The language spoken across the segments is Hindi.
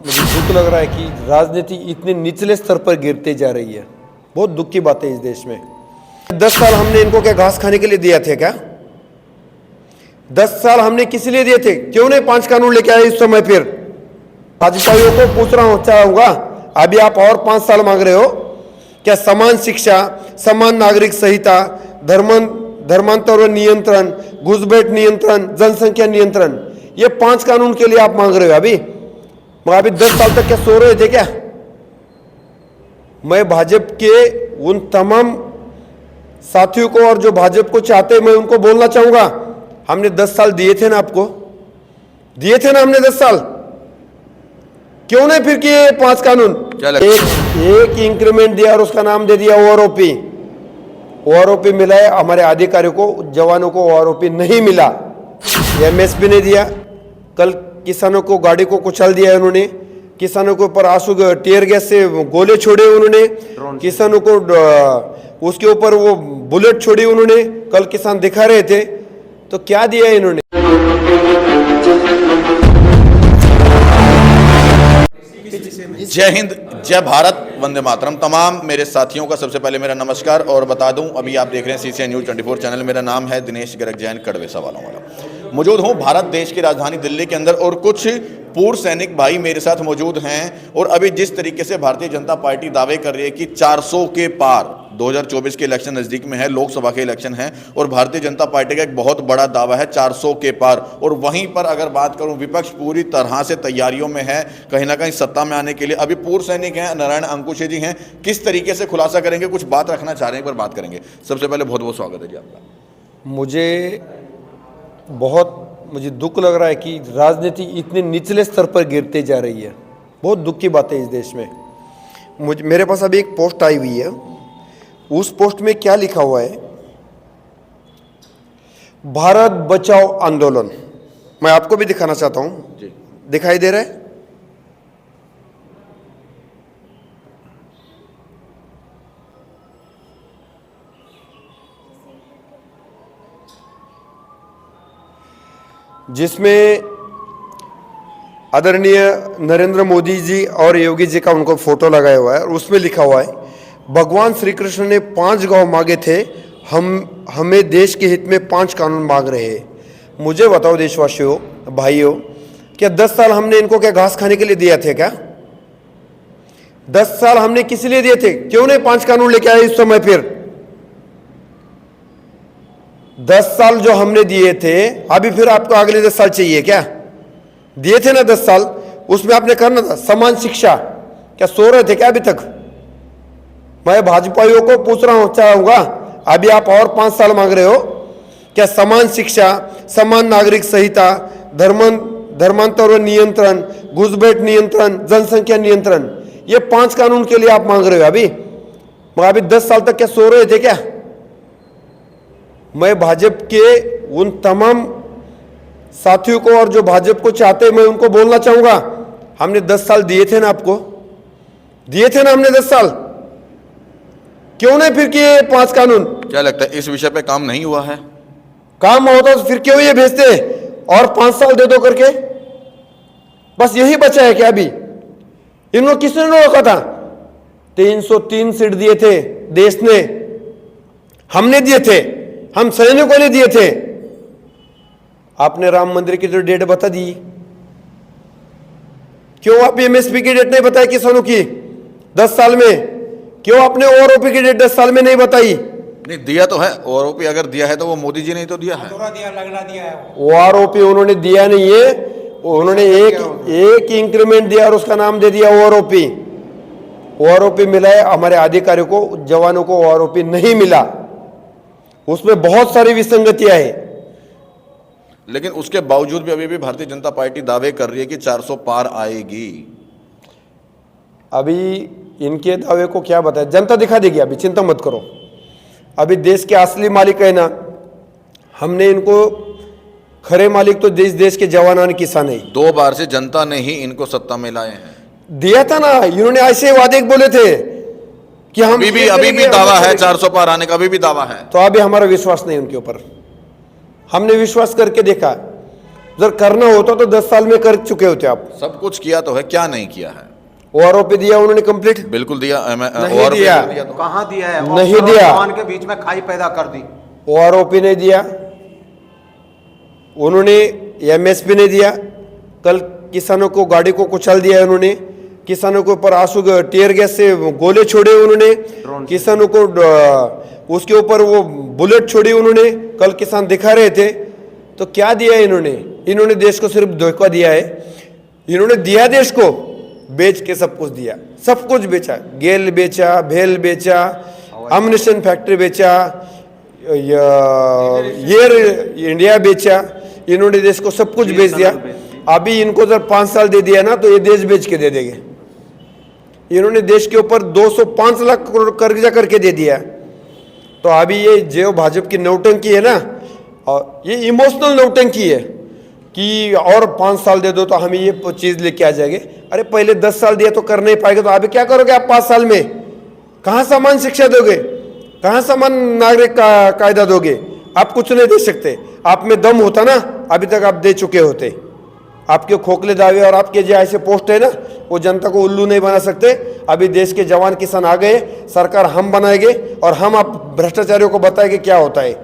मुझे दुख लग रहा है कि राजनीति इतने निचले स्तर पर गिरते जा रही है। बहुत दुख की बात है इस देश में। 10 साल हमने इनको क्या घास खाने के लिए दिया थे क्या? 10 साल हमने किस लिए दिए थे? क्यों नहीं 5 कानून लेके आए इस समय? फिर भाजपाइयों को पूछ रहा हूं, चाहूंगा अभी आप और 5 साल मांग रहे हो क्या? समान शिक्षा, समान नागरिक संहिता, धर्मांतर नियंत्रण, घुसपैठ नियंत्रण, जनसंख्या नियंत्रण, ये 5 कानून के लिए आप मांग रहे हो अभी? मगर अभी 10 साल तक क्या सो रहे थे क्या? मैं भाजपा के उन तमाम साथियों को और जो भाजपा को चाहते हैं, मैं उनको बोलना चाहूंगा, हमने 10 साल दिए थे ना, आपको दिए थे ना हमने 10 साल, क्यों नहीं फिर किए 5 कानून? एक इंक्रीमेंट दिया और उसका नाम दे दिया ओआरओपी। ओआरओपी मिला है हमारे अधिकारियों को, जवानों को ओआरओपी नहीं मिला। एमएसपी नहीं दिया। कल किसानों को गाड़ी को कुचल दिया उन्होंने, किसानों के ऊपर आंसू टीयर गैस से गोले छोड़े उन्होंने, किसानों को उसके ऊपर वो बुलेट छोड़ी उन्होंने। कल किसान दिखा रहे थे, तो क्या दिया इन्होंने? जय हिंद, जय भारत, वंदे मातरम। तमाम मेरे साथियों का सबसे पहले मेरा नमस्कार और बता दूं, अभी आप देख रहे हैं CCN न्यूज़ 24 चैनल। मेरा नाम है दिनेश गर्ग जैन, कड़वे सवालों वाला। मौजूद हूं भारत देश की राजधानी दिल्ली के अंदर और कुछ पूर्व सैनिक भाई मेरे साथ मौजूद हैं। और अभी जिस तरीके से भारतीय जनता पार्टी दावे कर रही है कि 400 के पार, 2024 के इलेक्शन नज़दीक में है, लोकसभा के इलेक्शन है, और भारतीय जनता पार्टी का एक बहुत बड़ा दावा है 400 के पार। और वहीं पर अगर बात करूं, विपक्ष पूरी तरह से तैयारियों में है कहीं ना कहीं सत्ता में आने के लिए। अभी पूर्व सैनिक हैं, नारायण अंकुशे जी हैं, किस तरीके से खुलासा करेंगे, कुछ बात रखना चाह रहे हैं, एक बार बात करेंगे। सबसे पहले बहुत बहुत स्वागत है जी आपका। मुझे दुख लग रहा है कि राजनीति इतने निचले स्तर पर गिरते जा रही है। बहुत दुख की बात है इस देश में। मेरे पास अभी एक पोस्ट आई हुई है, उस पोस्ट में क्या लिखा हुआ है? भारत बचाओ आंदोलन। मैं आपको भी दिखाना चाहता हूं, दिखाई दे रहा है? जिसमें आदरणीय नरेंद्र मोदी जी और योगी जी का उनको फोटो लगाया हुआ है, और उसमें लिखा हुआ है, भगवान श्री कृष्ण ने 5 गांव मांगे थे, हमें देश के हित में 5 कानून मांग रहे हैं। मुझे बताओ देशवासियों, भाइयों, क्या 10 साल हमने इनको क्या घास खाने के लिए दिया थे क्या? 10 साल हमने किस लिए दिए थे? क्यों नहीं 5 कानून लेके आए इस समय? फिर 10 साल जो हमने दिए थे, अभी फिर आपको अगले 10 साल चाहिए क्या? दिए थे ना 10 साल, उसमें आपने करना था समान शिक्षा। क्या सो रहे थे क्या अभी तक? मैं भाजपाइयों को पूछ रहा हूं, चाहूंगा अभी आप और 5 साल मांग रहे हो क्या? समान शिक्षा, समान नागरिक संहिता, धर्मांतर नियंत्रण, घुसपैठ नियंत्रण, जनसंख्या नियंत्रण, ये 5 कानून के लिए आप मांग रहे हो अभी? मगर अभी 10 साल तक क्या सो रहे थे क्या? मैं भाजपा के उन तमाम साथियों को और जो भाजपा को चाहते हैं, मैं उनको बोलना चाहूंगा, हमने 10 साल दिए थे ना, आपको दिए थे ना हमने 10 साल, क्यों नहीं फिर किए 5 कानून? क्या लगता है इस विषय पे काम नहीं हुआ है? काम होता तो फिर क्यों ये भेजते और 5 साल दे दो करके? बस यही बचा है क्या अभी? इन्होंने किसने रोका था? 303 सीट दिए थे देश ने, हमने दिए थे, हम सैनिकों ने दिए थे। आपने राम मंदिर की जो डेट बता दी, क्यों आप एमएसपी की डेट नहीं बताई किसानों की 10 साल में? क्यों आपने ओआरओपी की डेट 10 साल में नहीं बताई? नहीं, दिया तो है ओआरओपी, अगर दिया है तो वो मोदी जी ने तो दिया है। ओआरओपी उन्होंने दिया नहीं है, उन्होंने एक इंक्रीमेंट दिया और उसका नाम दे दिया ओआरओपी। ओआरओपी मिला है हमारे अधिकारियों को, जवानों को ओआरओपी नहीं मिला। उसमें बहुत सारी विसंगतियां हैं, लेकिन उसके बावजूद भी अभी भी भारतीय जनता पार्टी दावे कर रही है कि 400 पार आएगी। अभी इनके दावे को क्या बताए, जनता दिखा देगी, अभी चिंता मत करो। अभी देश के असली मालिक है ना, हमने इनको, खरे मालिक तो देश के जवान और किसान है। 2 बार से जनता ने ही इनको सत्ता में लाए हैं। दिया था ना, इन्होंने ऐसे वादे बोले थे कि हम अभी भी दावा है 400 पार आने का, अभी भी दावा है। तो अभी हमारा विश्वास नहीं उनके ऊपर, हमने विश्वास करके देखा। जर करना होता तो 10 साल में कर चुके होते आप। सब कुछ किया तो है, क्या नहीं किया है? ओआरओपी दिया उन्होंने कंप्लीट? बिल्कुल दिया। नहीं और दिया। तो कहाँ दिया है? नहीं और दिया। जवान के बीच में खाई पैदा कर दी। ओआरओपी नहीं दिया उन्होंने, एमएसपी नहीं दिया। कल किसानों को गाड़ी को कुचल दिया उन्होंने, किसानों के ऊपर आंसू टीयर गैस से गोले छोड़े उन्होंने, किसानों को उसके ऊपर वो बुलेट छोड़ी उन्होंने। कल किसान दिखा रहे थे। तो क्या दिया इन्होंने? इन्होंने देश को सिर्फ धोखा दिया है। इन्होंने दिया देश को, बेच के सब कुछ दिया, सब कुछ बेचा। गेल बेचा, भेल बेचा, अम्युनिशन फैक्ट्री बेचा, एयर इंडिया बेचा। इन्होंने देश को सब कुछ बेच दिया। अभी इनको जब 5 साल दे दिया ना तो ये देश बेच के दे देंगे। इन्होंने देश के ऊपर 205 लाख करोड़ कर्जा करके दे दिया। तो अभी ये जो भाजपा की नौटंकी है ना, और ये इमोशनल नौटंकी है कि और 5 साल दे दो तो हम ये चीज़ लेके आ जाएंगे। अरे पहले 10 साल दिया तो कर नहीं पाएंगे तो अभी क्या करोगे आप 5 साल में? कहाँ समान शिक्षा दोगे? कहाँ समान नागरिक का कायदा दोगे? आप कुछ नहीं दे सकते। आप में दम होता ना अभी तक आप दे चुके होते। आपके खोखले दावे और आपके जो ऐसे पोस्ट है ना, वो जनता को उल्लू नहीं बना सकते। अभी देश के जवान किसान आ गए, सरकार हम बनाएंगे और हम आप भ्रष्टाचारियों को बताएंगे क्या होता है।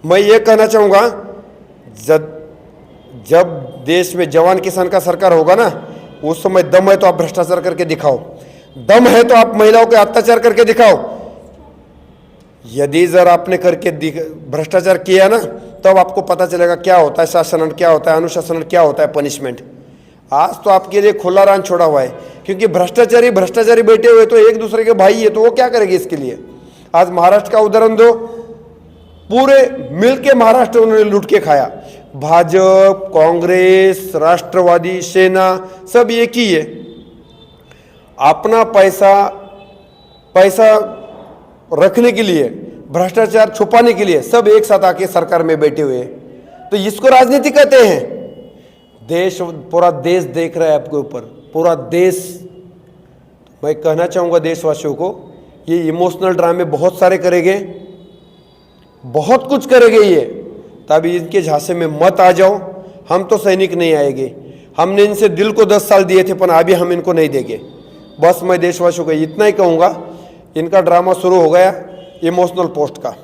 मैं ये कहना चाहूँगा, जब देश में जवान किसान का सरकार होगा ना, उस समय दम है तो आप भ्रष्टाचार करके दिखाओ, दम है तो आप महिलाओं के अत्याचार करके दिखाओ। यदि जर आपने करके भ्रष्टाचार किया ना, तब आपको पता चलेगा क्या होता है शासन, क्या होता है अनुशासन, क्या होता है पनिशमेंट। आज तो आपके लिए खुला रान छोड़ा हुआ है, क्योंकि भ्रष्टाचारी बैठे हुए तो एक दूसरे के भाई है, तो वो क्या करेंगे इसके लिए। आज महाराष्ट्र का उदाहरण दो, पूरे मिलके महाराष्ट्र उन्होंने लूट के खाया। भाजपा, कांग्रेस, राष्ट्रवादी, सेना सब एक ही है। अपना पैसा रखने के लिए, भ्रष्टाचार छुपाने के लिए सब एक साथ आके सरकार में बैठे हुए हैं। तो इसको राजनीति कहते हैं। पूरा देश देख रहा है आपके ऊपर, पूरा देश। मैं कहना चाहूँगा देशवासियों को, ये इमोशनल ड्रामे बहुत सारे करेंगे, बहुत कुछ करेंगे ये। तभी इनके झांसे में मत आ जाओ। हम तो सैनिक नहीं आएंगे। हमने इनसे दिल को 10 साल दिए थे, पर अभी हम इनको नहीं देंगे। बस मैं देशवासियों को इतना ही कहूँगा, इनका ड्रामा शुरू हो गया इमोशनल पोस्ट का।